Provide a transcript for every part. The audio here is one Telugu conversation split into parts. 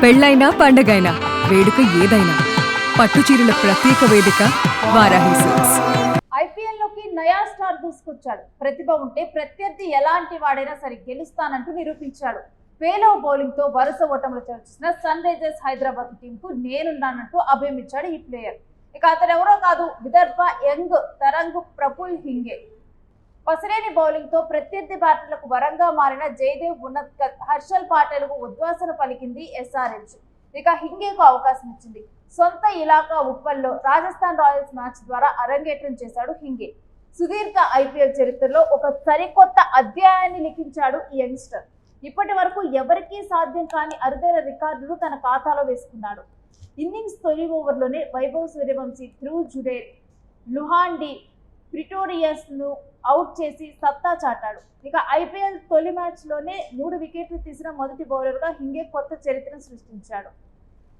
పెళ్ళైనా పండగైనా వేడుక ఏదైనా పట్టు చీరల ప్రత్యేక వేదిక వారాహి సిల్క్స్. ఐపీఎల్ లోకి నయా స్టార్ దూసుకొచ్చాడు. ప్రతిభ ఉంటే ప్రత్యర్థి ఎలాంటి వాడైనా సరే గెలుస్తానంటూ నిరూపించాడు. పేలవ బౌలింగ్ తో వరుస ఓటములు చవిచూసిన సన్ రైజర్స్ హైదరాబాద్ టీం కు నేనున్నానంటూ అభయమిచ్చాడు ఈ ప్లేయర్. ఇక అతను ఎవరో కాదు, విదర్భ యంగ్ తరంగ్ ప్రఫుల్ హింగే. పసిరేని బౌలింగ్ తో ప్రత్యర్థి బ్యాటర్లకు వరంగా మారిన జయదేవ్ ఉన్నత్కర్, హర్షల్ పాటేల్కు ఉద్వాసన పలికింది ఎస్ఆర్హెచ్. ఇక హింగేకు అవకాశం ఇచ్చింది. సొంత ఇలాకా ఉప్పల్లో రాజస్థాన్ రాయల్స్ మ్యాచ్ ద్వారా అరంగేట్రం చేశాడు హింగే. సుదీర్ఘ ఐపీఎల్ చరిత్రలో ఒక సరికొత్త అధ్యాయాన్ని లిఖించాడు ఈ యంగ్స్టర్. ఇప్పటి వరకు ఎవరికీ సాధ్యం కాని అరుదైన రికార్డులు తన ఖాతాలో వేసుకున్నాడు. ఇన్నింగ్స్ తొలి ఓవర్లోనే వైభవ్ సూర్యవంశీ, ధ్రువ్ జురేల్, లుహాండి ప్రిటోరియస్ ను అవుట్ చేసి సత్తా చాటాడు. ఇక ఐపీఎల్ తొలి మ్యాచ్ లోనే 3 వికెట్లు తీసిన మొదటి బౌలర్ గా హింగే కొత్త చరిత్రను సృష్టించాడు.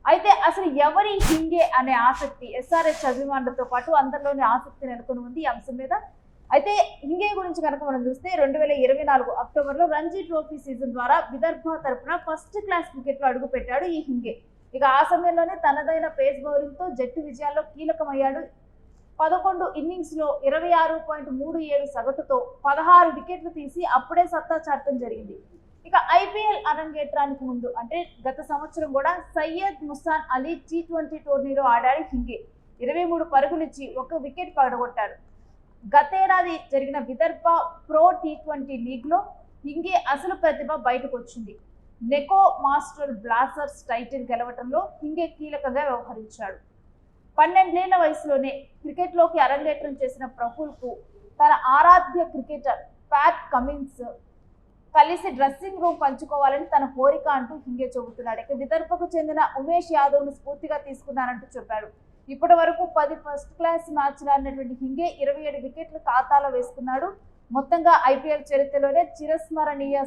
అయితే అసలు ఎవరి హింగే అనే ఆసక్తి ఎస్ఆర్హెచ్ అభిమానులతో పాటు అందరిలోని ఆసక్తి నెలకొని ఉంది ఈ అంశం మీద. అయితే హింగే గురించి కనుక మనం చూస్తే 2024 అక్టోబర్లో రంజీ ట్రోఫీ సీజన్ ద్వారా విదర్భ తరఫున ఫస్ట్ క్లాస్ క్రికెట్ లో అడుగు పెట్టాడు ఈ హింగే. ఇక ఆ సమయంలోనే తనదైన పేస్ బౌలింగ్ తో జట్టు విజయాల్లో కీలకమయ్యాడు. 11 ఇన్నింగ్స్ లో 26.37 సగటుతో 16 వికెట్లు తీసి అప్పుడే సత్తా చాటడం జరిగింది. ఇక ఐపీఎల్ అరంగేట్రానికి ముందు అంటే గత సంవత్సరం కూడా సయ్యద్ ముస్తాన్ అలీ T20 టోర్నీలో ఆడాడు హింగే. 23 పరుగులిచ్చి 1 వికెట్ పడగొట్టాడు. గతేడాది జరిగిన విదర్భ ప్రో T20 లీగ్ లో హింగే అసలు ప్రతిభ బయటకు వచ్చింది. నెకో మాస్టర్ బ్లాస్టర్స్ టైటిల్ గెలవటంలో హింగే కీలకంగా వ్యవహరించాడు. 12 ఏళ్ల వయసులోనే క్రికెట్లోకి అరంగేట్రం చేసిన ప్రఫుల్కు తన ఆరాధ్య క్రికెటర్ ప్యాట్ కమిన్స్ కలిసి డ్రెస్సింగ్ రూమ్ పంచుకోవాలని తన కోరిక అంటూ హింగే చెబుతున్నాడు. ఇక విదర్భకు చెందిన ఉమేష్ యాదవ్ను స్ఫూర్తిగా తీసుకున్నానంటూ చెప్పాడు. ఇప్పటి వరకు 10 ఫస్ట్ క్లాస్ మ్యాచ్లు ఆడినటువంటి హింగే 27 వికెట్లు ఖాతాలో వేసుకున్నాడు. మొత్తంగా ఐపీఎల్ చరిత్రలోనే చిరస్మరణీయ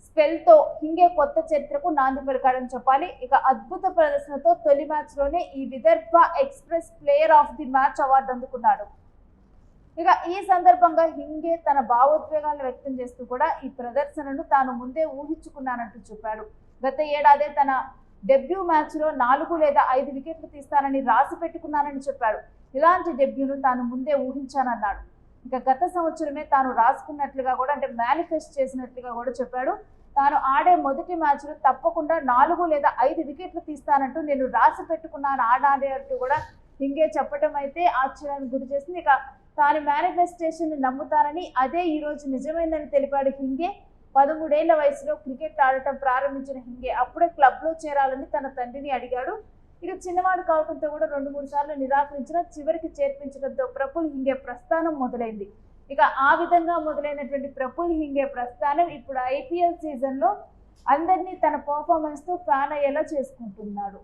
స్పెల్తో హింగే కొత్త చరిత్రకు నాంది పలికాడని చెప్పాలి. ఇక అద్భుత ప్రదర్శనతో తొలి మ్యాచ్ లోనే ఈ Vidarbha express player of the match award అందుకున్నాడు. ఇక ఈ సందర్భంగా హింగే తన భావోద్వేగాలను వ్యక్తం చేస్తూ కూడా ఈ ప్రదర్శనను తాను ముందే ఊహించుకున్నానంటూ చెప్పాడు. గత ఏడాదే తన డెబ్యూ మ్యాచ్ లో 4 లేదా 5 వికెట్లు తీస్తానని రాసి పెట్టుకున్నానని చెప్పాడు. ఇలాంటి డెబ్యూను తాను ముందే ఊహించానన్నాడు. ఇక గత సంవత్సరమే తాను రాసుకున్నట్లుగా కూడా అంటే మేనిఫెస్ట్ చేసినట్లుగా కూడా చెప్పాడు. తాను ఆడే మొదటి మ్యాచ్లో తప్పకుండా 4 లేదా 5 వికెట్లు తీస్తానంటూ నేను రాసి పెట్టుకున్నాను ఆడాడంటూ కూడా హింగే చెప్పడం అయితే ఆశ్చర్యానికి గురి చేసింది. ఇక తాను మేనిఫెస్టేషన్ ని నమ్ముతానని అదే ఈ రోజు నిజమైందని తెలిపాడు హింగే. 13 ఏళ్ల వయసులో క్రికెట్ ఆడటం ప్రారంభించిన హింగే అప్పుడే క్లబ్ లో చేరాలని తన తండ్రిని అడిగాడు. ఇక చిన్నవాడు కావడంతో కూడా 2-3 సార్లు నిరాకరించిన చివరికి చేర్పించడంతో ప్రఫుల్ హింగే ప్రస్థానం మొదలైంది. ఇక ఆ విధంగా మొదలైనటువంటి ప్రఫుల్ హింగే ప్రస్థానం ఇప్పుడు ఐపీఎల్ సీజన్ లో అందరినీ తన పర్ఫార్మెన్స్ తో ఫ్యాన్ అయ్యేలా చేసుకుంటున్నాడు.